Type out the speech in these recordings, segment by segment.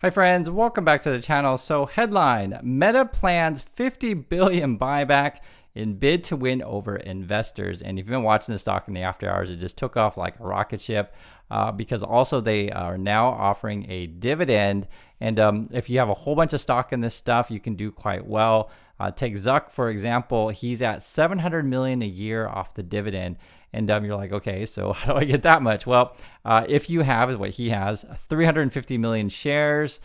Hi friends, welcome back to the channel. So headline, Meta plans 50 billion buyback in bid to win over investors. And if you've been watching this stock in the after hours, it just took off like a rocket ship because also they are now offering a dividend. And if you have a whole bunch of stock in this stuff, you can do quite well. Take Zuck, for example, he's at 700 million a year off the dividend. And you're like, okay, so how do I get that much? Well, if you have what he has, 350 million shares,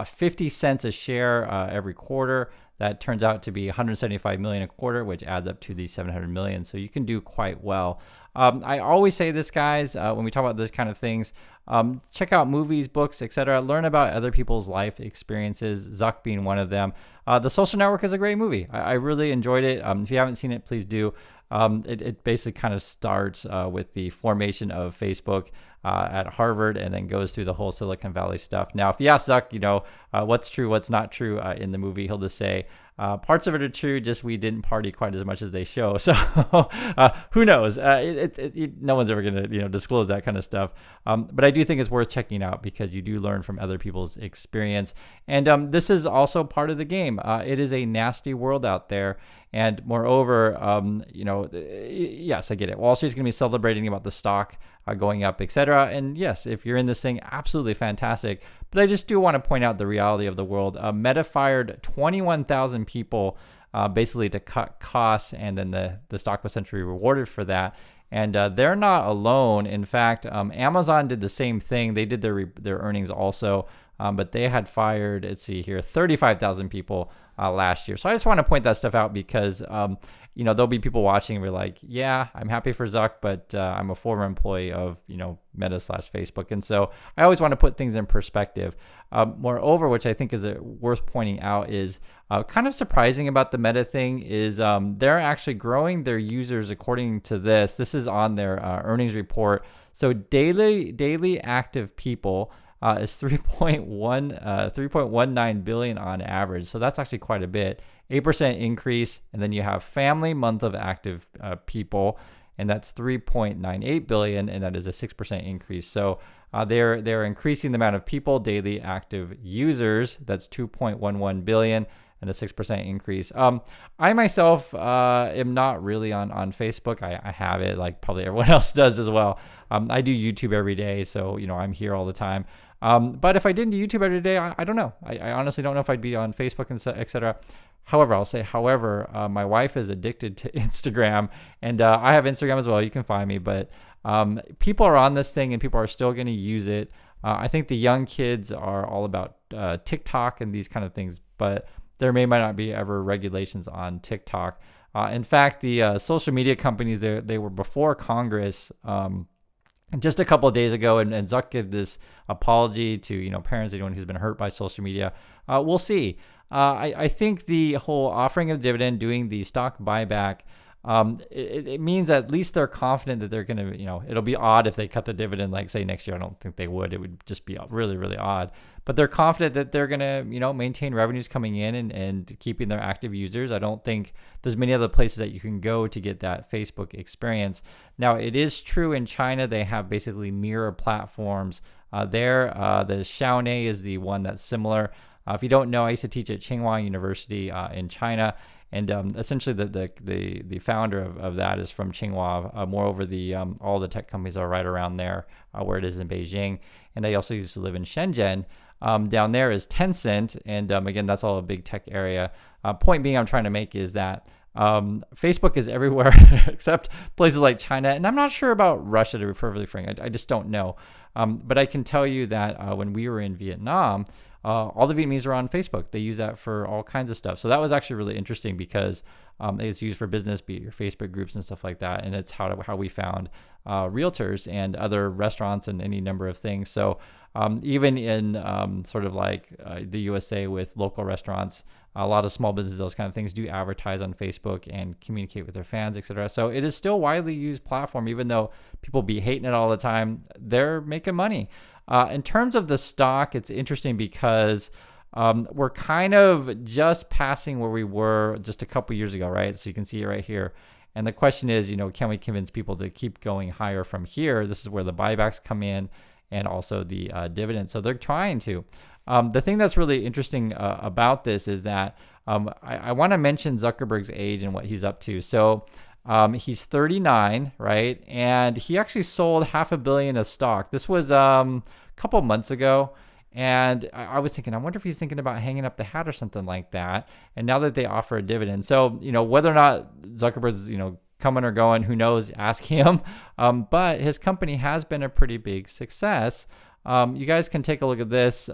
50 cents a share every quarter, that turns out to be 175 million a quarter, which adds up to the 700 million. So you can do quite well. I always say this, guys, when we talk about this kind of things, check out movies, books, etc. Learn about other people's life experiences, Zuck being one of them. The Social Network is a great movie. I really enjoyed it. If you haven't seen it, please do. It basically kind of starts with the formation of Facebook at Harvard and then goes through the whole Silicon Valley stuff. Now, if you ask Zuck, what's true, what's not true in the movie, he'll just say, parts of it are true, just we didn't party quite as much as they show. So who knows? No one's ever going to disclose that kind of stuff. But I do think it's worth checking out because you do learn from other people's experience. And this is also part of the game. It is a nasty world out there. And moreover, yes, I get it. Wall Street's going to be celebrating about the stock going up, etc. And yes, if you're in this thing, absolutely fantastic. But I just do want to point out the reality of the world. Meta fired 21,000 people basically to cut costs, and then the stock was essentially rewarded for that. And they're not alone. In fact, Amazon did the same thing. They did their earnings also, but they had fired, let's see here, 35,000 people last year. So I just want to point that stuff out because there'll be people watching and be like, yeah, I'm happy for Zuck, but I'm a former employee of Meta/Facebook. And so I always want to put things in perspective. Moreover, which I think is worth pointing out is kind of surprising about the Meta thing is they're actually growing their users according to this. This is on their earnings report. So daily active people is 3.19 billion on average. So that's actually quite a bit. 8% increase. And then you have family month of active people, and that's 3.98 billion, and that is a 6% increase. So they're increasing the amount of people, daily active users. That's 2.11 billion. And a 6% increase. I myself am not really on Facebook. I have it like probably everyone else does as well. I do YouTube every day, so I'm here all the time. But if I didn't do YouTube every day, I don't know. I honestly don't know if I'd be on Facebook and etc. However, my wife is addicted to Instagram, and I have Instagram as well. You can find me, but people are on this thing, and people are still going to use it. I think the young kids are all about TikTok and these kind of things, but there might not be ever regulations on TikTok. In fact, the social media companies, they were before Congress just a couple of days ago, and Zuck gave this apology to parents, anyone who's been hurt by social media. We'll see. I think the whole offering of dividend, doing the stock buyback, it means at least they're confident that they're going to, it'll be odd if they cut the dividend, like say next year. I don't think they would. It would just be really, really odd. But they're confident that they're going to, maintain revenues coming in and keeping their active users. I don't think there's many other places that you can go to get that Facebook experience. Now, it is true in China, they have basically mirror platforms there. The Xiaonan is the one that's similar. If you don't know, I used to teach at Tsinghua University in China. And essentially, the founder of that is from Tsinghua. Moreover, all the tech companies are right around there, where it is in Beijing. And I also used to live in Shenzhen. Down there is Tencent, and again, that's all a big tech area. Point being, I'm trying to make is that Facebook is everywhere except places like China, and I'm not sure about Russia, to be perfectly frank. I just don't know. But I can tell you that when we were in Vietnam, all the Vietnamese are on Facebook. They use that for all kinds of stuff. So that was actually really interesting because it's used for business, be it your Facebook groups and stuff like that. And it's how we found realtors and other restaurants and any number of things. So even in sort of like the USA with local restaurants, a lot of small businesses, those kind of things, do advertise on Facebook and communicate with their fans, etc. So it is still a widely used platform, even though people be hating it all the time. They're making money. In terms of the stock, it's interesting because we're kind of just passing where we were just a couple years ago, right? So you can see it right here. And the question is, can we convince people to keep going higher from here? This is where the buybacks come in and also the dividend. So they're trying to. the thing that's really interesting about this is that I want to mention Zuckerberg's age and what he's up to. So he's 39, right? And he actually sold $500 million of stock. This was a couple months ago. And I was thinking, I wonder if he's thinking about hanging up the hat or something like that. And now that they offer a dividend, so whether or not Zuckerberg's coming or going, who knows? Ask him. But his company has been a pretty big success. You guys can take a look at this.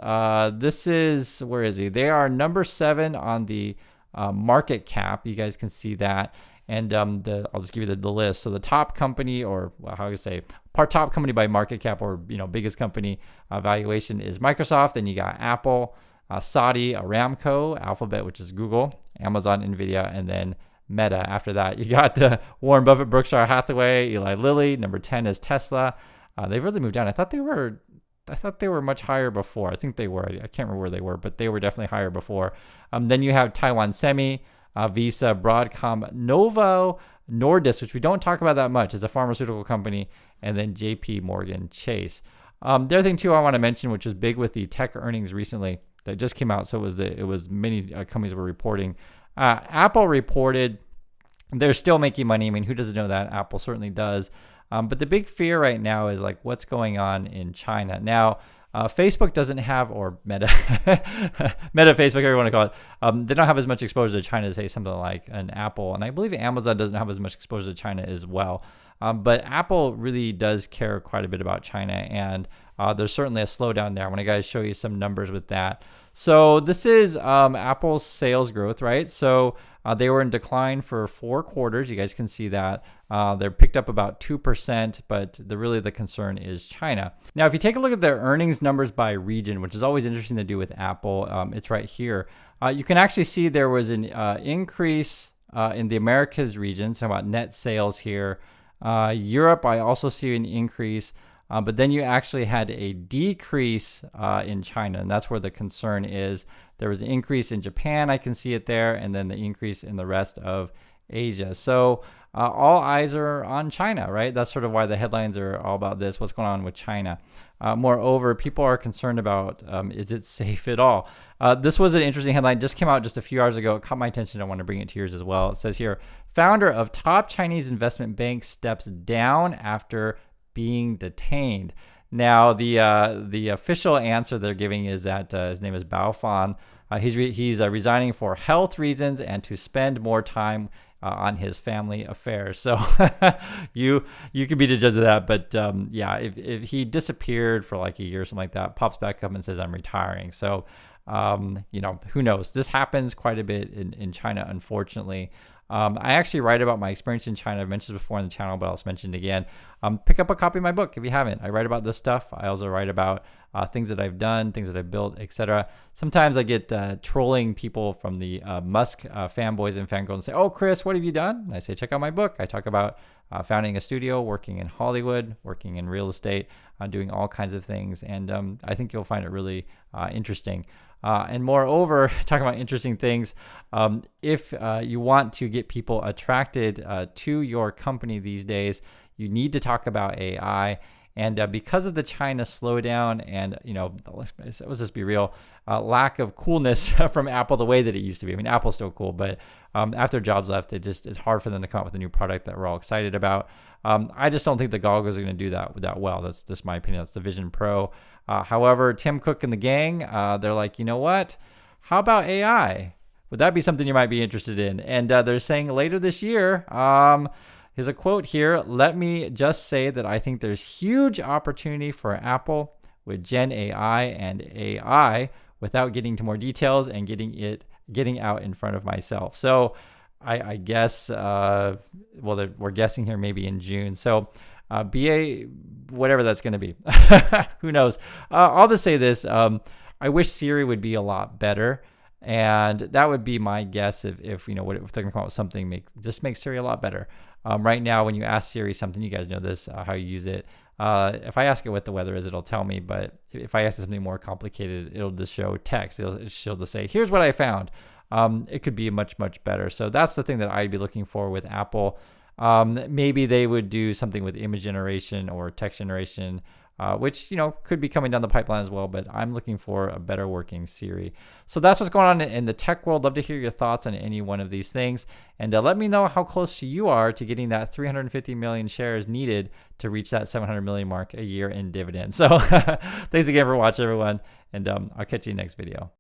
This is, where is he? They are number 7 on the market cap. You guys can see that. And I'll just give you the list. So the top company, or how do you say, top company by market cap, or biggest company valuation is Microsoft. Then you got Apple, Saudi Aramco, Alphabet, which is Google, Amazon, Nvidia, and then Meta. After that, you got the Warren Buffett, Berkshire Hathaway, Eli Lilly. Number 10 is Tesla. They've really moved down. I thought they were much higher before. I think they were. I can't remember where they were, but they were definitely higher before. Then you have Taiwan Semi, Visa, Broadcom, Novo Nordisk, which we don't talk about that much, is a pharmaceutical company, and then JP Morgan Chase. The other thing too I want to mention, which was big with the tech earnings recently that just came out. So it was many companies were reporting. Apple reported they're still making money. I mean, who doesn't know that? Apple certainly does. But the big fear right now is like what's going on in China. Now, Facebook doesn't have, or Meta, Meta, Facebook, whatever you want to call it. They don't have as much exposure to China as, say, something like an Apple. And I believe Amazon doesn't have as much exposure to China as well. But Apple really does care quite a bit about China. And there's certainly a slowdown there. I want to guys show you some numbers with that. So this is Apple's sales growth, right? So they were in decline for 4 quarters. You guys can see that. They're picked up about 2%, but really the concern is China. Now, if you take a look at their earnings numbers by region, which is always interesting to do with Apple, it's right here. You can actually see there was an increase in the Americas region, so about net sales here. Europe, I also see an increase. But then you actually had a decrease in China, and that's where the concern is. There was an increase in Japan, I can see it there, and then the increase in the rest of Asia. So all eyes are on China, right? That's sort of why the headlines are all about this, what's going on with China. Moreover, people are concerned about, is it safe at all? This was an interesting headline, just came out just a few hours ago. It caught my attention. I want to bring it to yours as well. It says here, founder of top Chinese investment bank steps down after being detained. Now, the official answer they're giving is that his name is Bao Fan. He's resigning for health reasons and to spend more time on his family affairs. So you could be the judge of that. But yeah, if he disappeared for like a year or something like that, pops back up and says, I'm retiring. So, who knows? This happens quite a bit in China, unfortunately. I actually write about my experience in China. I've mentioned it before on the channel, but I'll mention it again. Pick up a copy of my book if you haven't. I write about this stuff. I also write about things that I've done, things that I've built, etc. Sometimes I get trolling people from the Musk fanboys and fangirls and say, oh, Chris, what have you done? And I say, check out my book. I talk about founding a studio, working in Hollywood, working in real estate, doing all kinds of things. And I think you'll find it really interesting. And moreover, talking about interesting things, if you want to get people attracted to your company these days, you need to talk about AI. And because of the China slowdown and, let's just be real, lack of coolness from Apple the way that it used to be. I mean, Apple's still cool, but after Jobs left, it's hard for them to come up with a new product that we're all excited about. I just don't think the goggles are going to do that well. That's just my opinion. That's the Vision Pro. However, Tim Cook and the gang, they're like, you know what? How about AI? Would that be something you might be interested in? And they're saying later this year, here's a quote here. Let me just say that I think there's huge opportunity for Apple with Gen AI and AI without getting into more details and getting out in front of myself. So I guess, we're guessing here maybe in June. So BA, whatever that's going to be, who knows? I'll just say this. I wish Siri would be a lot better. And that would be my guess if they're going to come out with something, just make Siri a lot better. Right now, when you ask Siri something, you guys know this, how you use it. If I ask it what the weather is, it'll tell me. But if I ask it something more complicated, it'll just show text. She'll just say, here's what I found. It could be much, much better. So that's the thing that I'd be looking for with Apple. Maybe they would do something with image generation or text generation. which, could be coming down the pipeline as well, but I'm looking for a better working Siri. So that's what's going on in the tech world. Love to hear your thoughts on any one of these things. And let me know how close you are to getting that 350 million shares needed to reach that 700 million mark a year in dividends. So thanks again for watching, everyone. And I'll catch you next video.